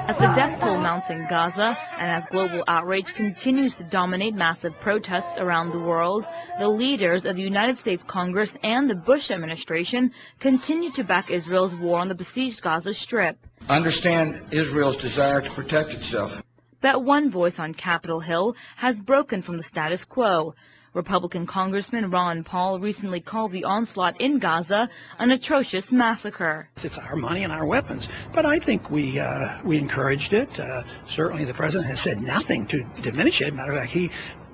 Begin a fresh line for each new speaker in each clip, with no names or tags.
As the death toll mounts in Gaza and as global outrage continues to dominate massive protests around the world, the leaders of the United States Congress and the Bush administration continue to back Israel's war on the besieged Gaza Strip.
Understand Israel's desire to protect itself.
But one voice on Capitol Hill has broken from the status quo. Republican Congressman Ron Paul recently called the onslaught in Gaza an atrocious massacre.
It's our money and our weapons, but I think we encouraged it. Certainly the president has said nothing to diminish it. Matter of fact, he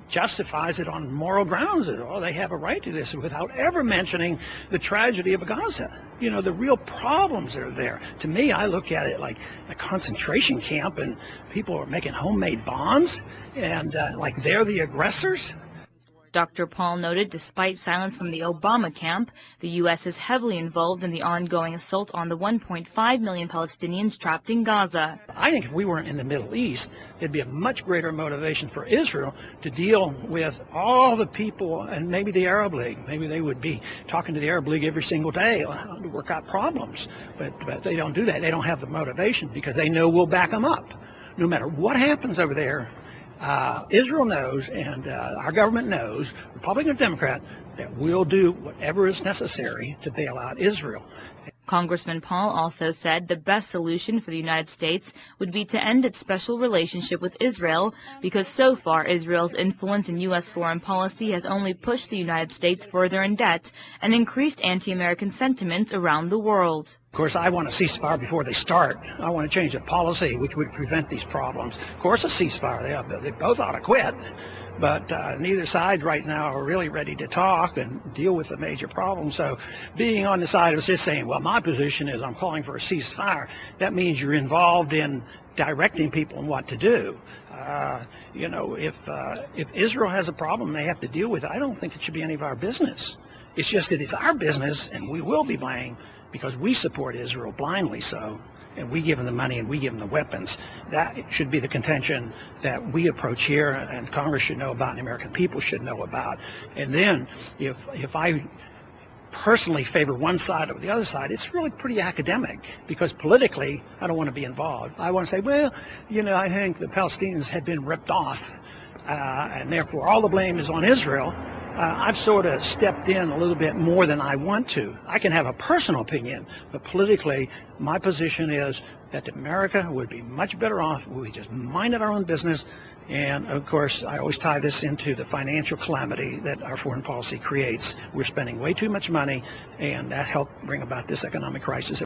justifies it on moral grounds that, oh, they have a right to this, without ever mentioning the tragedy of Gaza. You know, the real problems that are there. To me, I look at it like a concentration camp, and people are making homemade bombs, and like they're the aggressors.
Dr. Paul noted despite silence from the Obama camp, the U.S. is heavily involved in the ongoing assault on the 1.5 million Palestinians trapped in Gaza.
I think if we weren't in the Middle East, it'd be a much greater motivation for Israel to deal with all the people, and maybe the Arab League. Maybe they would be talking to the Arab League every single day on how to work out problems. But they don't do that. They don't have the motivation because they know we'll back them up. No matter what happens over there, Israel knows, and our government knows, Republican or Democrat, that we'll do whatever is necessary to bail out Israel.
Congressman Paul also said the best solution for the United States would be to end its special relationship with Israel because so far Israel's influence in U.S. foreign policy has only pushed the United States further in debt and increased anti-American sentiments around the world.
Of course, I want a ceasefire before they start. I want to change the policy which would prevent these problems. Of course, a ceasefire. They both ought to quit. But neither side right now are really ready to talk and deal with the major problem. So being on the side of just saying, well, my position is I'm calling for a ceasefire, that means you're involved in directing people on what to do. You know, if Israel has a problem they have to deal with, I don't think it should be any of our business. It's just that it's our business, and we will be blamed because we support Israel blindly so. And we give them the money and we give them the weapons. That should be the contention that we approach here, and Congress should know about and the American people should know about. And then if I personally favor one side over the other side, it's really pretty academic because politically I don't want to be involved. I want to say, well, you know, I think the Palestinians had been ripped off and therefore all the blame is on Israel. I've sort of stepped in a little bit more than I want to. I can have a personal opinion, but politically, my position is that America would be much better off if we just minded our own business. And, of course, I always tie this into the financial calamity that our foreign policy creates. We're spending way too much money, and that helped bring about this economic crisis.